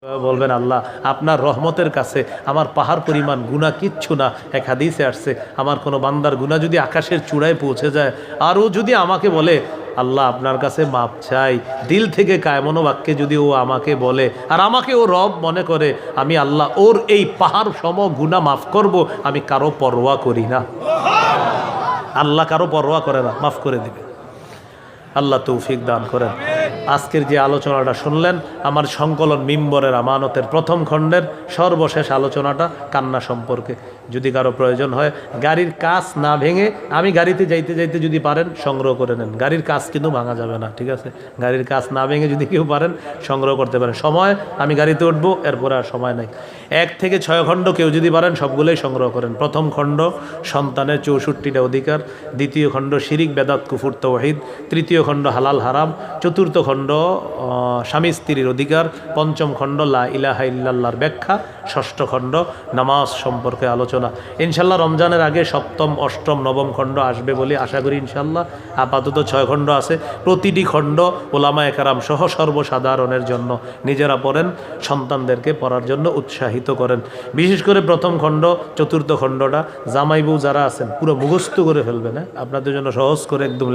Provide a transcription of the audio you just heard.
বলবেন আল্লাহ আপনার রহমতের কাছে আমার পাহাড় পরিমাণ গুনাহ কিচ্ছু না। এক হাদিসে আসছে আমার কোনো বান্দার গুনাহ যদি আকাশের চূড়ায় পৌঁছে যায় আর ও যদি আমাকে বলে আল্লাহ আপনার কাছে মাপ চাই, দিল থেকে কায়মনো বাক্যে যদি ও আমাকে বলে আর আমাকে ও রব মনে করে, আমি আল্লাহ ওর এই পাহাড় সম গুনাহ মাফ করব। আমি কারো পরোয়া করি না, আল্লাহ কারো পরোয়া করে না, মাফ করে দিবে। আল্লাহ তৌফিক দান করেন। আজকের যে আলোচনাটা শুনলেন আমার সংকলন মিম্বরের আমানতের প্রথম খণ্ডের সর্বশেষ আলোচনাটা কান্না সম্পর্কে। যদি কারো প্রয়োজন হয় গাড়ির কাঁচ না ভেঙে, আমি গাড়িতে যাইতে যাইতে যদি পারেন সংগ্রহ করে নেন। গাড়ির কাঁচ কিন্তু ভাঙা যাবে না, ঠিক আছে? গাড়ির কাঁচ না ভেঙে যদি কেউ পারেন সংগ্রহ করতে পারেন। সময় আমি গাড়িতে উঠবো, এরপরে আর সময় নাই। 1 থেকে 6 খণ্ড কেউ যদি পারেন সবগুলোই সংগ্রহ করেন। প্রথম খণ্ড সন্তানের 64টা অধিকার, দ্বিতীয় খণ্ড শিরিক বেদাত কুফুর তাওহীদ, তৃতীয় খণ্ড হালাল হারাম, চতুর্থ খণ্ড স্বামী স্ত্রীর অধিকার, পঞ্চম খণ্ড লা ইলাহা ইল্লাল্লাহর ব্যাখ্যা, ষষ্ঠ খণ্ড নামাজ সম্পর্কে আলোচনা। ইনশাল্লাহ রমজানের আগে সপ্তম, অষ্টম, নবম খণ্ড আসবে বলে আশা করি ইনশাল্লাহ। আপাতত 6 খণ্ড আছে। প্রতিটি খণ্ড ওলামায়ে কেরাম সহ সর্বসাধারণের জন্য। নিজেরা পড়েন, সন্তানদেরকে পড়ার জন্য উৎসাহিত করেন। বিশেষ করে প্রথম খণ্ড, চতুর্থ খণ্ডটা জামাই বউ যারা আছেন পুরো মুখস্থ করে ফেলবেন। আপনাদের জন্য সহজ করে একদম